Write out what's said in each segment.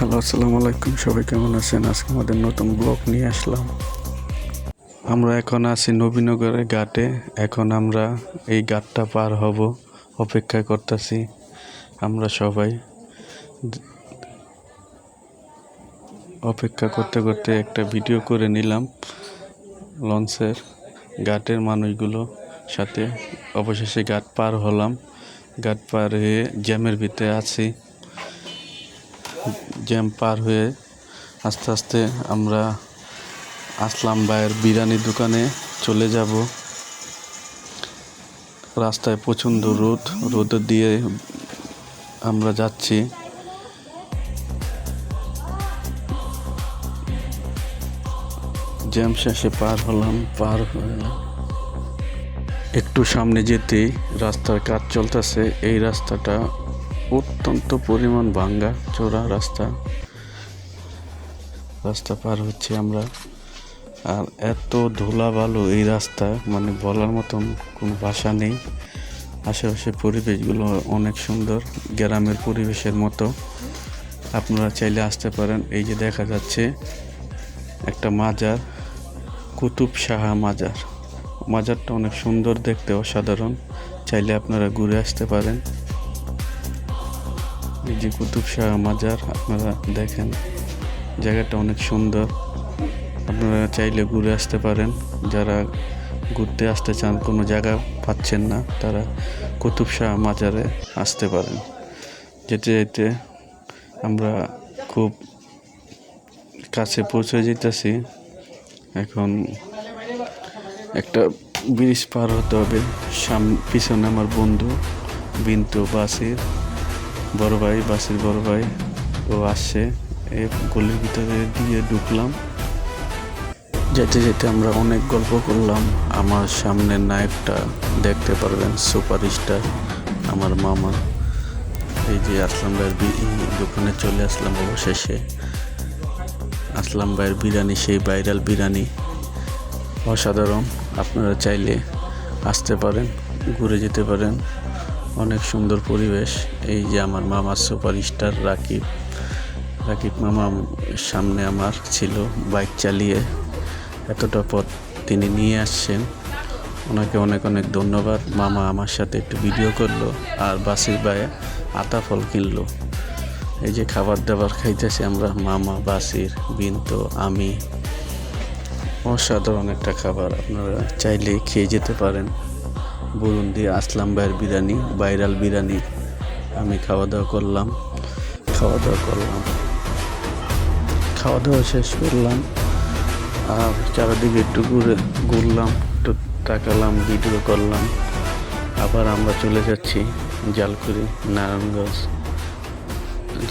Hello, আসসালামু আলাইকুম। সবাই কেমন আছেন? আজকে আমাদের নতুন ব্লগ নিয়ে আসলাম। আমরা এখন আছি নবীনগরের ঘাটে। এখন আমরা এই ঘাটটা পার হব, অপেক্ষা করতেছি। আমরা সবাই অপেক্ষা করতে করতে একটা ভিডিও করে নিলাম লঞ্চের ঘাটের মানুষগুলো সাথে। অবশেষে ঘাট পার হলাম। ঘাট পার হয়ে জ্যামের ভিতরে আছি। জ্যাম পার হয়ে আস্তে আস্তে আমরা আসলাম ভাইয়ের বিরিয়ানি দোকানে চলে যাব। রাস্তায় প্রচণ্ড রোদ দিয়ে আমরা যাচ্ছি। জ্যাম শেষে পার হলাম। একটু সামনে যেতেই রাস্তার কাজ চলতেছে। এই রাস্তাটা অত্যন্ত পরিমাণ ভাঙ্গা চোরা রাস্তা পার হচ্ছে আমরা। আর এত ধুলা বালু এই রাস্তা, মানে বলার মতন কোনো ভাষা নেই। আশেপাশে পরিবেশগুলো অনেক সুন্দর, গ্রামের পরিবেশের মতো। আপনারা চাইলে আসতে পারেন। এই যে দেখা যাচ্ছে একটা মাজার, কুতুব শাহ মাজারটা অনেক সুন্দর দেখতে, অসাধারণ। চাইলে আপনারা ঘুরে আসতে পারেন। এই যে কুতুব শাহ মাজার, আপনারা দেখেন, জায়গাটা অনেক সুন্দর। আপনারা চাইলে ঘুরে আসতে পারেন। যারা ঘুরতে আসতে চান, কোনো জায়গা পাচ্ছেন না, তারা কুতুব শাহ মাজারে আসতে পারেন। যেতে যেতে আমরা খুব কাছে পৌঁছে যেতেছি। এখন একটা ব্রিজ পার হতে হবে। পিছনে আমার বন্ধু বিন্তু, বাসির বড় ভাই ও আসছে। এই গলির ভিতরে দিয়ে ঢুকলাম। যেতে যেতে আমরা অনেক গল্প করলাম। আমার সামনে নায়কটা দেখতে পারবেন, সুপারস্টার আমার মামা। এই যে আসলাম ভাইয়ের দোকানে চলে আসলাম। অবশেষে আসলাম ভাইয়ের বিরিয়ানি, সেই ভাইরাল বিরিয়ানি, অসাধারণ। আপনারা চাইলে আসতে পারেন, ঘুরে যেতে পারেন। অনেক সুন্দর পরিবেশ। এই যে আমার মামা সুপারস্টার রাকিব মামা সামনে আমার ছিল, বাইক চালিয়ে এতটা পথ তিনি নিয়ে আসছেন। ওনাকে অনেক অনেক ধন্যবাদ। মামা আমার সাথে একটু ভিডিও করলো, আর বাসির ভাই আতা ফল কিনলো। এই যে খাবার দাবার খাইতেছি আমরা, মামা, বাসির, বিন্তু, আমি। অসাধারণ একটা খাবার, আপনারা চাইলে খেয়ে যেতে পারেন। বুরুন্দি আসলাম ভাইয়ের বিরিয়ানি, ভাইরাল বিরিয়ানি। আমি খাওয়া দাওয়া করলাম। খাওয়া দাওয়া শেষ করলাম। আর চারিদিকে একটু ঘুরলাম, একটু তাকালাম, ভিডিও করলাম। আবার আমরা চলে যাচ্ছি জালকুড়ি, নারায়ণগঞ্জ।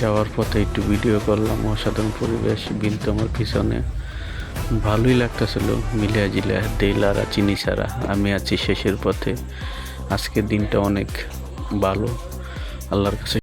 যাওয়ার পথে একটু ভিডিও করলাম। অসাধারণ পরিবেশ। বিন্তু আমার পিছনে। ভালোই লাগতেছিল, মিলিয়া জিলিয়া দেইলারা চিনি ছাড়া। আমি আছি শেষের পথে। আজকের দিনটা অনেক ভালো। আল্লাহর কাছে